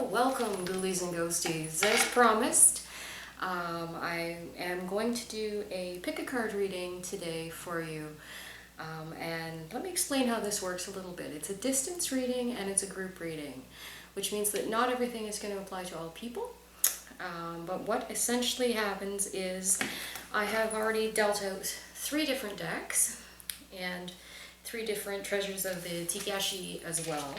Welcome, ghoulies and ghosties. As promised, I am going to do a pick a card reading today for you. And let me explain how this works a little bit. It's a distance reading and it's a group reading, which means that not everything is going to apply to all people. But what essentially happens is I have already dealt out 3 different decks and 3 different treasures of the Tikashi as well.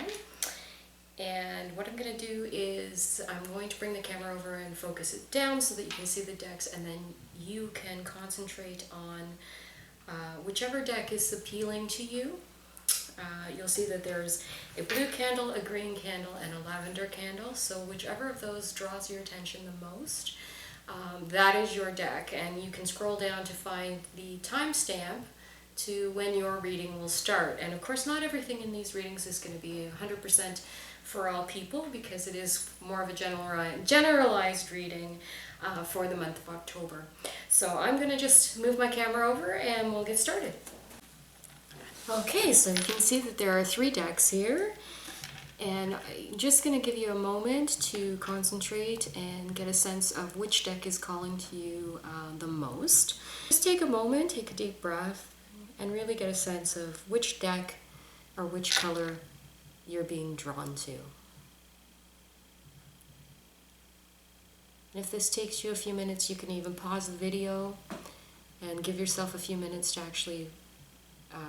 And what I'm going to do is I'm going to bring the camera over and focus it down so that you can see the decks, and then you can concentrate on whichever deck is appealing to you. You'll see that there's a blue candle, a green candle, and a lavender candle. So whichever of those draws your attention the most, that is your deck. And you can scroll down to find the timestamp to when your reading will start. And of course, not everything in these readings is going to be 100% for all people, because it is more of a generalized reading for the month of October. So I'm going to just move my camera over and we'll get started. Okay, so you can see that there are 3 decks here, and I'm just going to give you a moment to concentrate and get a sense of which deck is calling to you the most. Just take a moment, take a deep breath, and really get a sense of which deck or which color you're being drawn to. And if this takes you a few minutes, you can even pause the video and give yourself a few minutes to actually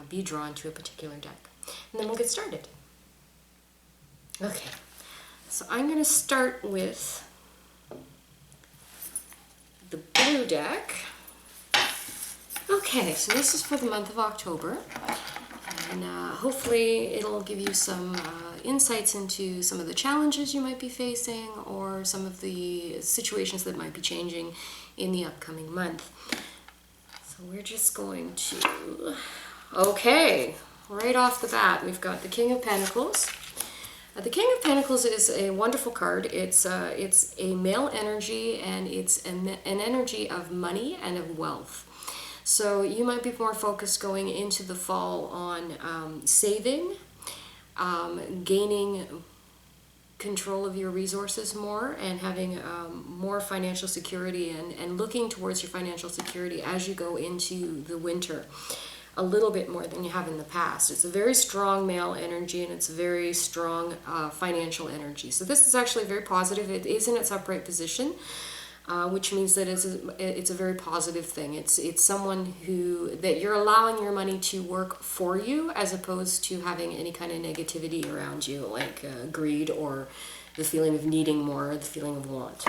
be drawn to a particular deck. And then we'll get started. Okay, so I'm going to start with the blue deck. Okay, so this is for the month of October. And hopefully it'll give you some insights into some of the challenges you might be facing, or some of the situations that might be changing in the upcoming month. So we're just going to... Okay, right off the bat, we've got the King of Pentacles. The King of Pentacles is a wonderful card. It's a male energy, and it's an energy of money and of wealth. So you might be more focused going into the fall on saving, gaining control of your resources more, and having more financial security, and looking towards your financial security as you go into the winter a little bit more than you have in the past. It's a very strong male energy, and it's a very strong financial energy. So this is actually very positive. It is in its upright position. Which means that it's a very positive thing. It's someone that you're allowing your money to work for you, as opposed to having any kind of negativity around you, like greed or the feeling of needing more, or the feeling of want.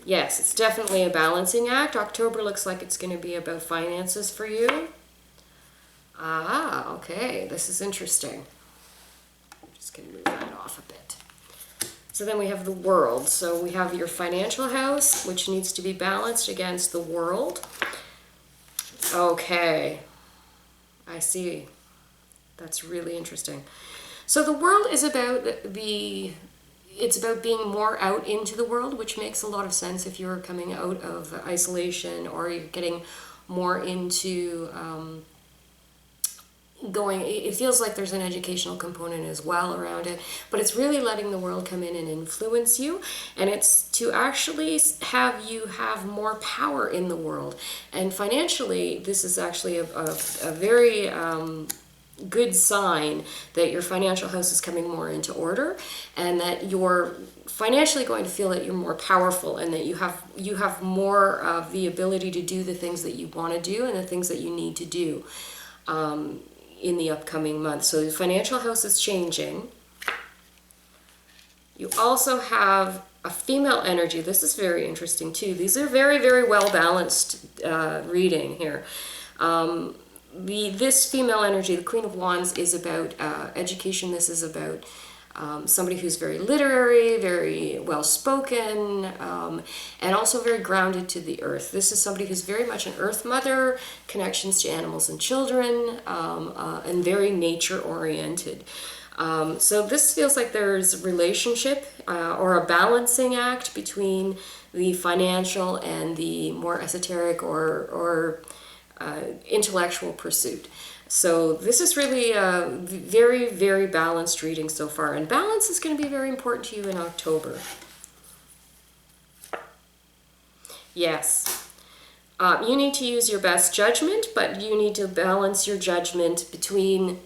Yes, it's definitely a balancing act. October looks like it's going to be about finances for you. Ah, okay, this is interesting. I'm just going to move that off a bit. So then we have the World. So we have your financial house, which needs to be balanced against the World. Okay, I see. That's really interesting. So the World is about it's about being more out into the world, which makes a lot of sense if you're coming out of isolation, or you're getting more into it feels like there's an educational component as well around it, but it's really letting the world come in and influence you, and it's to actually have you have more power in the world. And financially, this is actually a very good sign that your financial house is coming more into order, and that you're financially going to feel that you're more powerful, and that you have more of the ability to do the things that you want to do and the things that you need to do in the upcoming month. So the financial house is changing. You also have a female energy. This is very interesting too. These are very, very well balanced reading here. This female energy, the Queen of Wands, is about education. This is about somebody who's very literary, very well-spoken, and also very grounded to the earth. This is somebody who's very much an earth mother, connections to animals and children, and very nature-oriented. So this feels like there's a relationship or a balancing act between the financial and the more esoteric or intellectual pursuit. So this is really a very, very balanced reading so far. And balance is going to be very important to you in October. Yes. You need to use your best judgment, but you need to balance your judgment between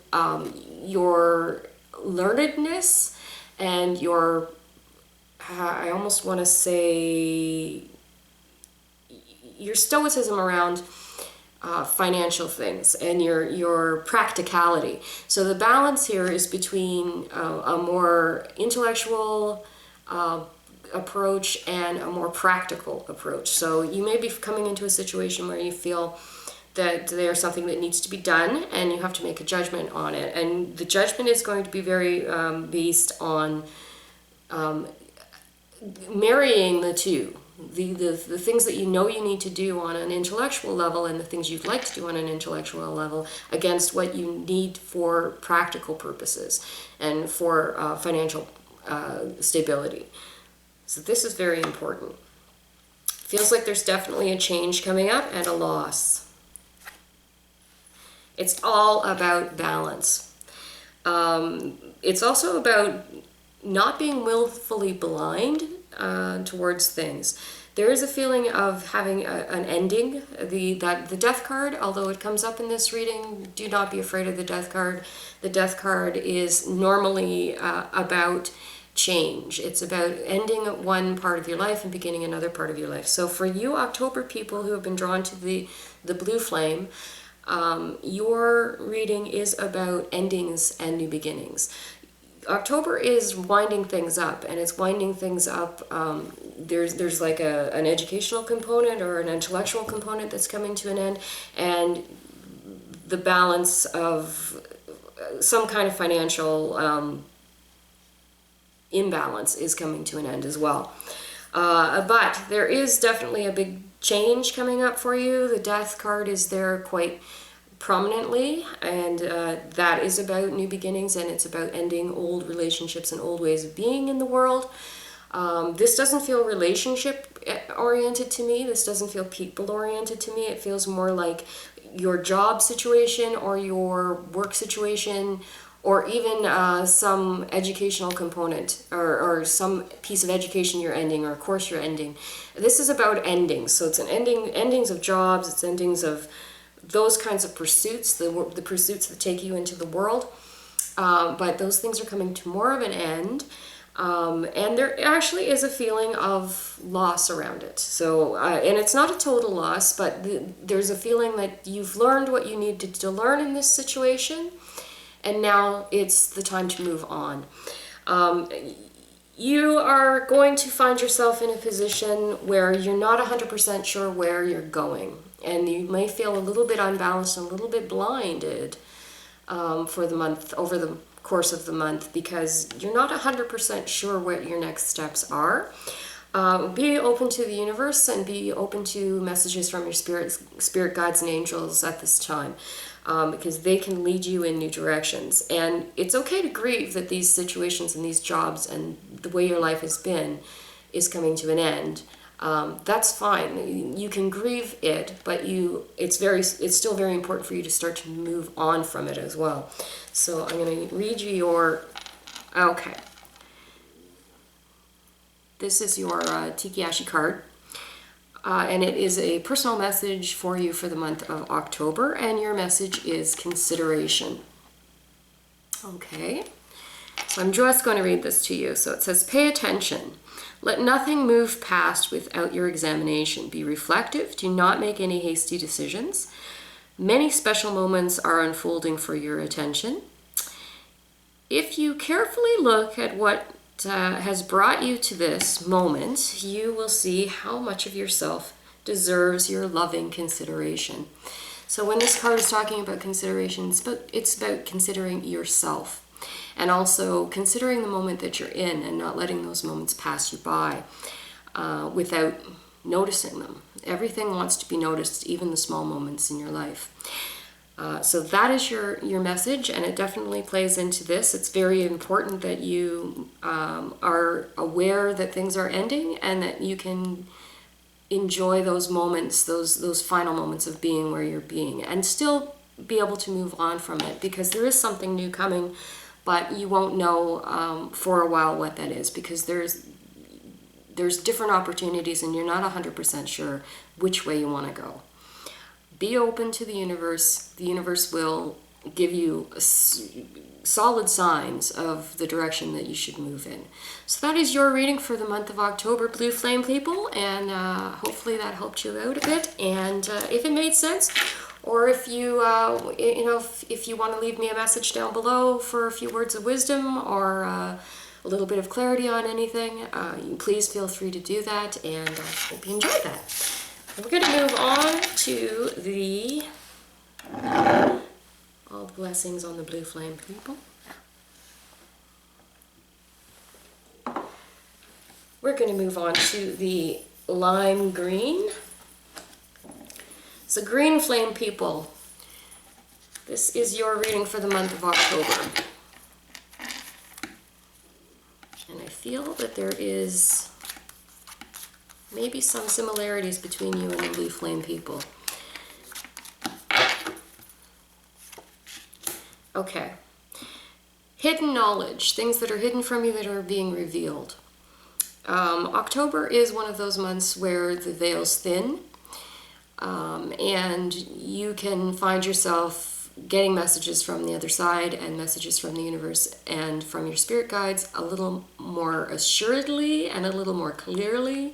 your learnedness and your, I almost want to say, your stoicism around financial things and your practicality. So the balance here is between a more intellectual approach and a more practical approach. So you may be coming into a situation where you feel that there's something that needs to be done and you have to make a judgment on it. And the judgment is going to be very based on marrying the two. The things that you know you need to do on an intellectual level and the things you'd like to do on an intellectual level against what you need for practical purposes and for financial stability. So this is very important. Feels like there's definitely a change coming up and a loss. It's all about balance. It's also about not being willfully blind towards things. There is a feeling of having an ending. The death card, although it comes up in this reading, do not be afraid of the death card. The death card is normally about change. It's about ending one part of your life and beginning another part of your life. So for you October people who have been drawn to the blue flame, your reading is about endings and new beginnings. October is winding things up, and it's winding things up. There's like an educational component or an intellectual component that's coming to an end, and the balance of some kind of financial imbalance is coming to an end as well. But there is definitely a big change coming up for you. The death card is there quite prominently, and that is about new beginnings, and it's about ending old relationships and old ways of being in the world. This doesn't feel relationship oriented to me. This doesn't feel people oriented to me. It feels more like your job situation or your work situation, or even some educational component or some piece of education you're ending or a course you're ending. This is about endings. So it's an endings of jobs, it's endings of those kinds of pursuits, the pursuits that take you into the world. But those things are coming to more of an end. And there actually is a feeling of loss around it. So, and it's not a total loss, but there's a feeling that you've learned what you needed to learn in this situation, and now it's the time to move on. You are going to find yourself in a position where you're not 100% sure where you're going, and you may feel a little bit unbalanced and a little bit blinded for the month, over the course of the month, because you're not 100% sure what your next steps are. Be open to the universe and be open to messages from your spirit guides and angels at this time, because they can lead you in new directions. And it's okay to grieve that these situations and these jobs and the way your life has been is coming to an end. That's fine. You can grieve it, but it's still very important for you to start to move on from it as well. So I'm going to read you okay. This is your Tiki-Ashi card. And it is a personal message for you for the month of October, and your message is consideration. Okay, so I'm just going to read this to you. So it says, pay attention. Let nothing move past without your examination. Be reflective. Do not make any hasty decisions. Many special moments are unfolding for your attention. If you carefully look at what has brought you to this moment, you will see how much of yourself deserves your loving consideration. So when this card is talking about consideration, it's about considering yourself, and also considering the moment that you're in and not letting those moments pass you by without noticing them. Everything wants to be noticed, even the small moments in your life. So that is your message, and it definitely plays into this. It's very important that you are aware that things are ending and that you can enjoy those moments, those final moments of being where you're being, and still be able to move on from it, because there is something new coming, but you won't know for a while what that is, because there's different opportunities and you're not 100% sure which way you want to go. Be open to the universe. The universe will give you solid signs of the direction that you should move in. So that is your reading for the month of October, Blue Flame people, and hopefully that helped you out a bit. And if it made sense, or if you if you want to leave me a message down below for a few words of wisdom or a little bit of clarity on anything, please feel free to do that, and I hope you enjoyed that. We're going to move on to the all blessings on the Blue Flame people. We're going to move on to the lime green. So green flame people, this is your reading for the month of October. And I feel that there is maybe some similarities between you and the blue flame people. Okay. Hidden knowledge, things that are hidden from you that are being revealed. October is one of those months where the veil's thin, and you can find yourself getting messages from the other side and messages from the universe and from your spirit guides a little more assuredly and a little more clearly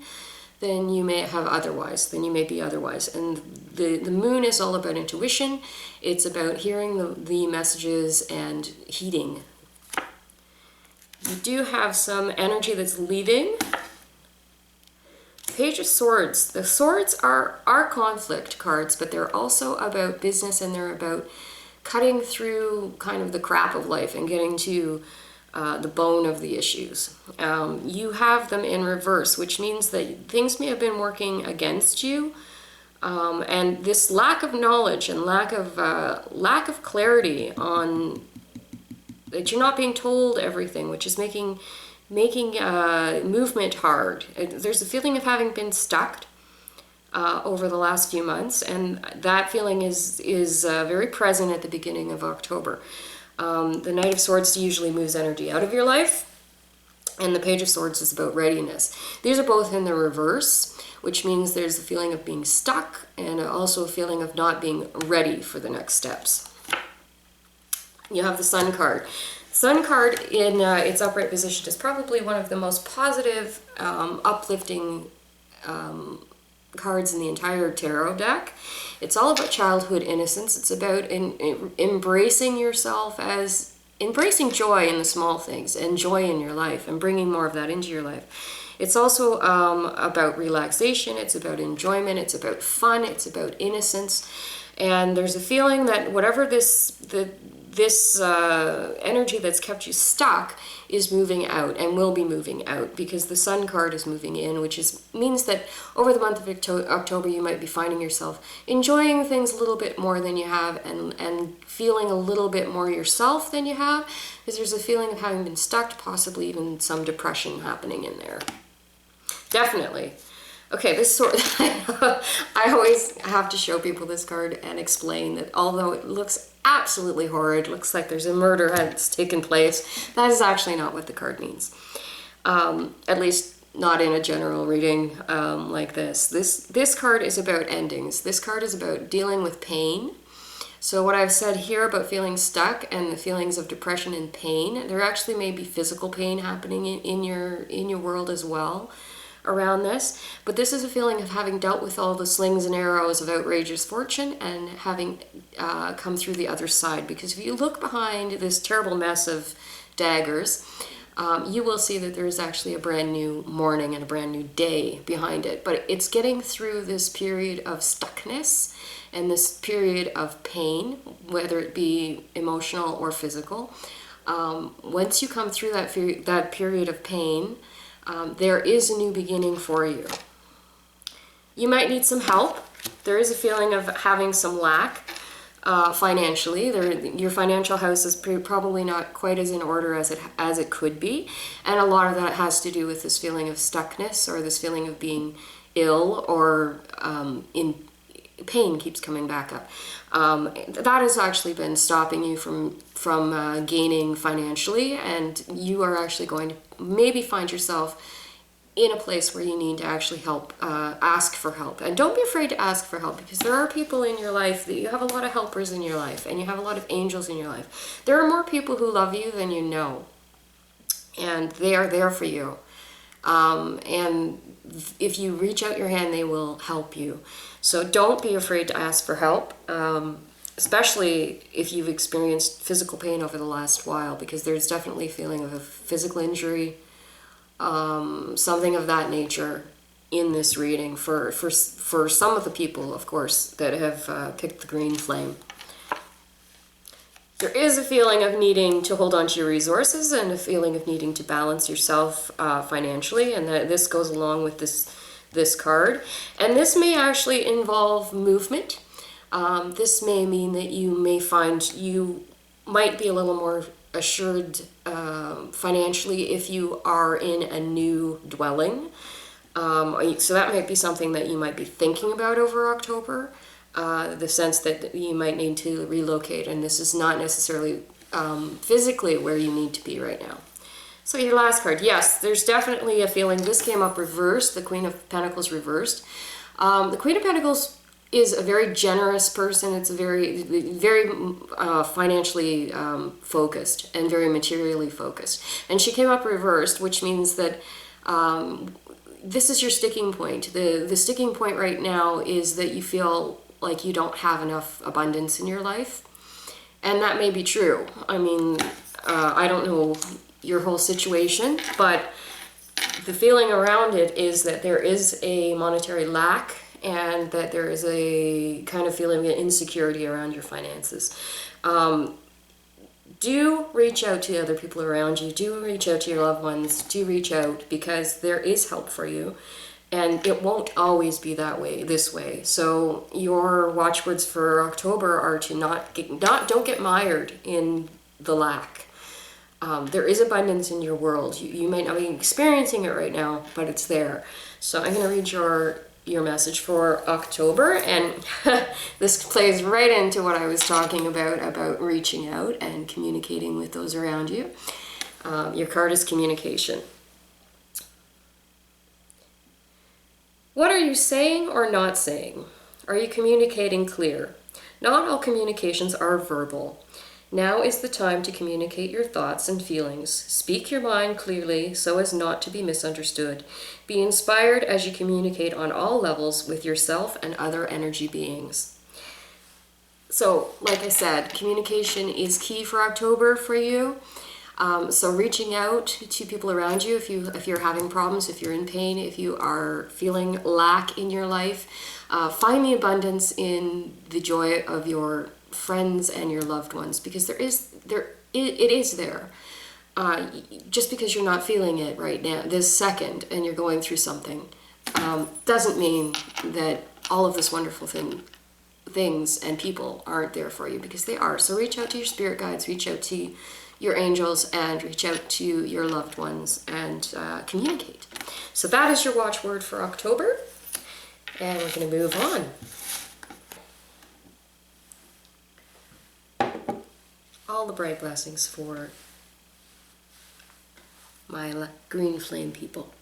than you may have otherwise, than you may be otherwise. And the moon is all about intuition. It's about hearing the messages and heeding. You do have some energy that's leaving. Page of Swords. The swords are conflict cards, but they're also about business, and they're about cutting through kind of the crap of life and getting to the bone of the issues. You have them in reverse, which means that things may have been working against you, and this lack of knowledge and lack of clarity on that you're not being told everything, which is making movement hard. There's a feeling of having been stuck over the last few months, and that feeling is very present at the beginning of October. The Knight of Swords usually moves energy out of your life, and the Page of Swords is about readiness. These are both in the reverse, which means there's a feeling of being stuck and also a feeling of not being ready for the next steps. You have the Sun card. Sun card in its upright position is probably one of the most positive, uplifting cards in the entire tarot deck. It's all about childhood innocence. It's about embracing yourself, as embracing joy in the small things and joy in your life and bringing more of that into your life. It's also about relaxation. It's about enjoyment. It's about fun. It's about innocence. And there's a feeling that whatever this energy that's kept you stuck is moving out and will be moving out, because the Sun card is moving in, which means that over the month of October you might be finding yourself enjoying things a little bit more than you have, and feeling a little bit more yourself than you have, because there's a feeling of having been stuck, possibly even some depression happening in there. Definitely. Okay, this sword, I always have to show people this card and explain that although it looks absolutely horrid, looks like there's a murder that's taken place, that is actually not what the card means. At least not in a general reading like this. This card is about endings. This card is about dealing with pain. So what I've said here about feeling stuck and the feelings of depression and pain, there actually may be physical pain happening in your world as well around this, but this is a feeling of having dealt with all the slings and arrows of outrageous fortune and having come through the other side. Because if you look behind this terrible mess of daggers, you will see that there is actually a brand new morning and a brand new day behind it. But it's getting through this period of stuckness and this period of pain, whether it be emotional or physical. Once you come through that period of pain, there is a new beginning for you. You might need some help. There is a feeling of having some lack financially. Your financial house is probably not quite as in order as it could be, and a lot of that has to do with this feeling of stuckness, or this feeling of being ill, or in pain keeps coming back up. That has actually been stopping you from gaining financially, and you are actually going to maybe find yourself in a place where you need to actually ask for help. And don't be afraid to ask for help, because there are people in your life that you have a lot of helpers in your life, and you have a lot of angels in your life. There are more people who love you than you know, and they are there for you. And if you reach out your hand, they will help you. So don't be afraid to ask for help, especially if you've experienced physical pain over the last while, because there's definitely a feeling of a physical injury, something of that nature in this reading for some of the people, of course, that have picked the green flame. There is a feeling of needing to hold on to your resources and a feeling of needing to balance yourself financially, and this goes along with this card. And this may actually involve movement. This may mean that you may find you might be a little more assured financially if you are in a new dwelling. So that might be something that you might be thinking about over October. The sense that you might need to relocate, and this is not necessarily physically where you need to be right now. So your last card, yes, there's definitely a feeling. This came up reversed, the Queen of Pentacles reversed. The Queen of Pentacles is a very generous person. It's a very financially focused and very materially focused. And she came up reversed, which means that this is your sticking point. The sticking point right now is that you feel like you don't have enough abundance in your life. And that may be true. I mean, I don't know your whole situation, but the feeling around it is that there is a monetary lack, and that there is a kind of feeling of insecurity around your finances. Do reach out to other people around you. Do reach out to your loved ones. Do reach out, because there is help for you. And it won't always be this way. So your watchwords for October are to don't get mired in the lack. There is abundance in your world. You might not be experiencing it right now, but it's there. So I'm going to read your message for October, and this plays right into what I was talking about reaching out and communicating with those around you. Your card is communication. What are you saying or not saying? Are you communicating clear? Not all communications are verbal. Now is the time to communicate your thoughts and feelings. Speak your mind clearly so as not to be misunderstood. Be inspired as you communicate on all levels with yourself and other energy beings. So, like I said, communication is key for October for you. So reaching out to people around you, if you're having problems, if you're in pain, if you are feeling lack in your life, find the abundance in the joy of your friends and your loved ones, because it is there. Just because you're not feeling it right now, this second, and you're going through something, doesn't mean that all of this wonderful things and people aren't there for you, because they are. So reach out to your spirit guides, reach out to your angels, and reach out to your loved ones and communicate. So that is your watchword for October, and we're going to move on. All the bright blessings for my green flame people.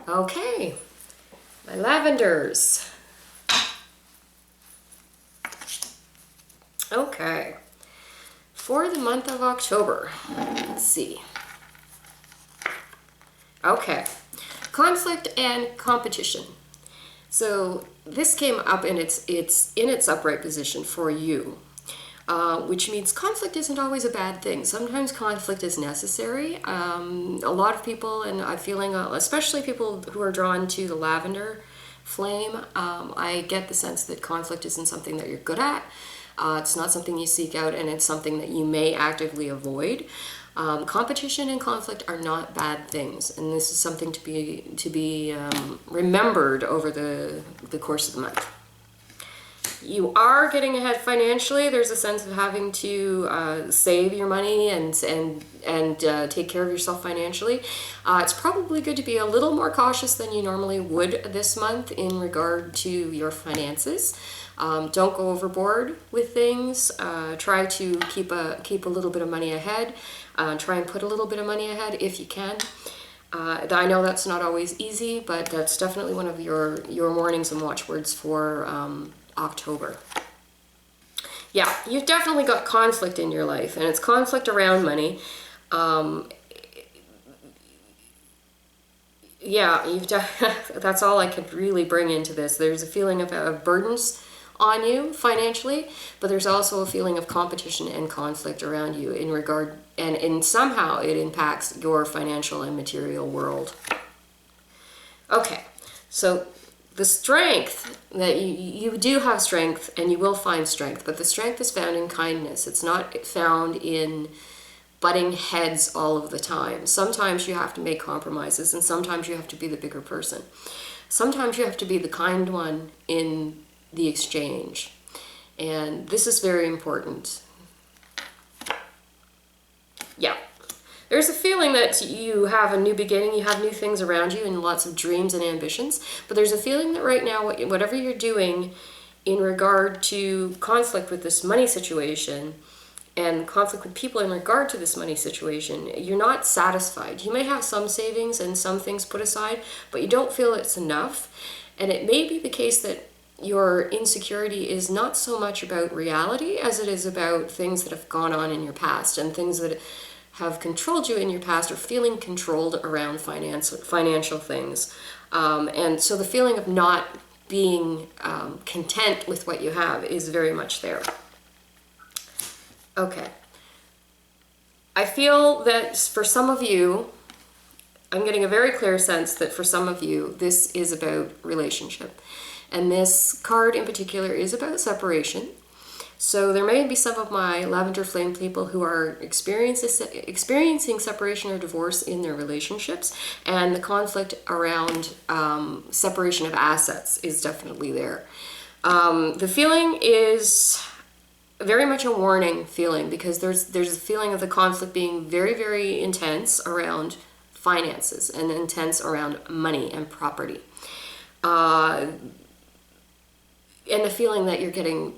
Okay, my lavenders. Okay, for the month of October, let's see. Okay, conflict and competition. So this came up in its upright position for you, which means conflict isn't always a bad thing. Sometimes conflict is necessary. A lot of people, and I'm feeling, especially people who are drawn to the lavender flame, I get the sense that conflict isn't something that you're good at. It's not something you seek out, and it's something that you may actively avoid. Competition and conflict are not bad things, and this is something to be remembered over the course of the month. you are getting ahead financially. There's a sense of having to save your money and take care of yourself financially. It's probably good to be a little more cautious than you normally would this month in regard to your finances. Don't go overboard with things. Try to keep a little bit of money ahead. Try and put a little bit of money ahead if you can. I know that's not always easy, but that's definitely one of your warnings and watchwords for October. Yeah, you've definitely got conflict in your life, and it's conflict around money. Yeah, that's all I could really bring into this. There's a feeling of burdens on you financially, but there's also a feeling of competition and conflict around you in regard, and somehow it impacts your financial and material world. Okay, so the strength that you do have strength, and you will find strength, but the strength is found in kindness. It's not found in butting heads all of the time. Sometimes you have to make compromises, and sometimes you have to be the bigger person. Sometimes you have to be the kind one in the exchange, and this is very important. Yeah, there's a feeling that you have a new beginning, you have new things around you and lots of dreams and ambitions, but there's a feeling that right now, whatever you're doing in regard to conflict with this money situation and conflict with people in regard to this money situation, you're not satisfied. You may have some savings and some things put aside, but you don't feel it's enough. And it may be the case that your insecurity is not so much about reality as it is about things that have gone on in your past and things that have controlled you in your past, or feeling controlled around financial things. And so the feeling of not being content with what you have is very much there. Okay. I feel that for some of you, I'm getting a very clear sense that for some of you, this is about relationship. And this card in particular is about separation. So there may be some of my lavender flame people who are experiencing separation or divorce in their relationships, and the conflict around separation of assets is definitely there. The feeling is very much a warning feeling, because there's a feeling of the conflict being very, very intense around finances and intense around money and property. And the feeling that you're getting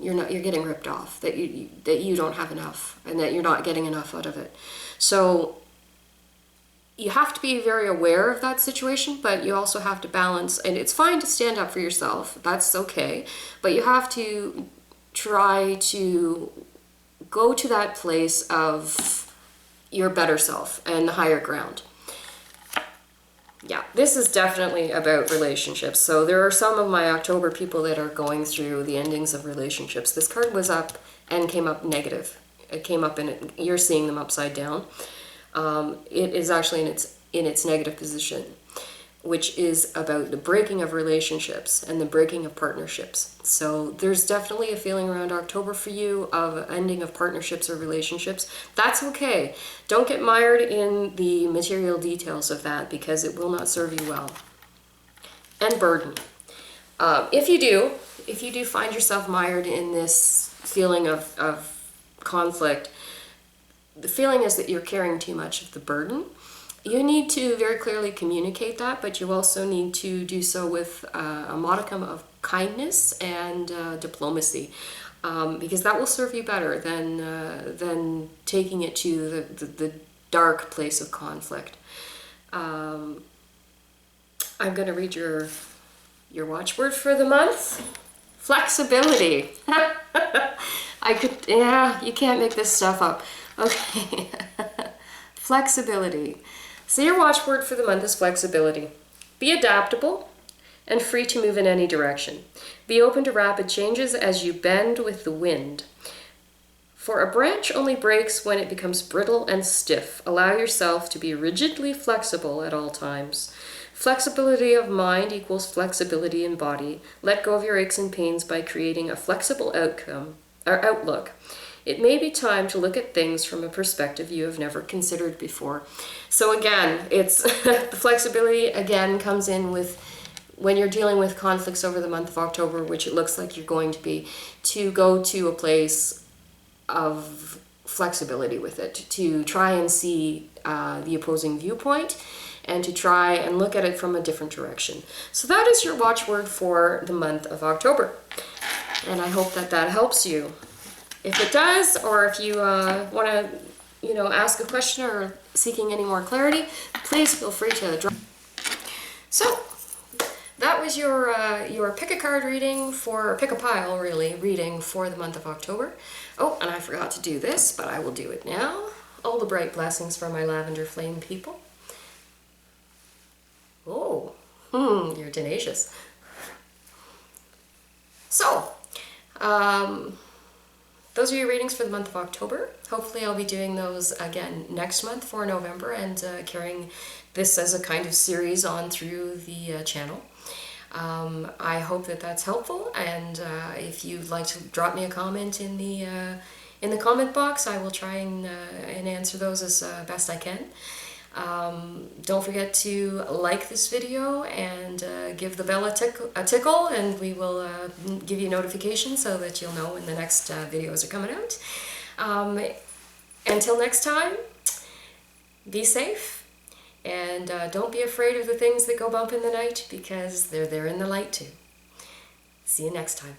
ripped off, that you don't have enough, and that you're not getting enough out of it. So you have to be very aware of that situation, but you also have to balance, and it's fine to stand up for yourself, that's okay, but you have to try to go to that place of your better self and the higher ground. Yeah, this is definitely about relationships. So there are some of my October people that are going through the endings of relationships. This card was up and came up negative. It came up you're seeing them upside down. It is actually in its negative position, which is about the breaking of relationships and the breaking of partnerships. So there's definitely a feeling around October for you of ending of partnerships or relationships. That's okay. Don't get mired in the material details of that, because it will not serve you well. And burden. If you do find yourself mired in this feeling of conflict, the feeling is that you're carrying too much of the burden. You need to very clearly communicate that, but you also need to do so with a modicum of kindness and diplomacy, because that will serve you better than taking it to the dark place of conflict. I'm going to read your watchword for the month. Flexibility. You can't make this stuff up. Okay. Flexibility. So your watchword for the month is flexibility. Be adaptable and free to move in any direction. Be open to rapid changes as you bend with the wind. For a branch only breaks when it becomes brittle and stiff. Allow yourself to be rigidly flexible at all times. Flexibility of mind equals flexibility in body. Let go of your aches and pains by creating a flexible outlook. It may be time to look at things from a perspective you have never considered before. So again, it's the flexibility again comes in with when you're dealing with conflicts over the month of October, which it looks like you're going to be, to go to a place of flexibility with it, to try and see the opposing viewpoint, and to try and look at it from a different direction. So that is your watchword for the month of October. And I hope that that helps you. If it does, or if you want to, ask a question or seeking any more clarity, please feel free to drop. So that was your pick a card reading for, pick a pile really, reading for the month of October. Oh, and I forgot to do this, but I will do it now. All the bright blessings for my lavender flame people. Oh, you're tenacious. So, those are your readings for the month of October. Hopefully I'll be doing those again next month for November, and carrying this as a kind of series on through the channel. I hope that that's helpful, and if you'd like to drop me a comment in the comment box, I will try and answer those as best I can. Don't forget to like this video and give the bell a tickle, and we will give you notifications so that you'll know when the next videos are coming out. Until next time, be safe, and don't be afraid of the things that go bump in the night, because they're there in the light too. See you next time.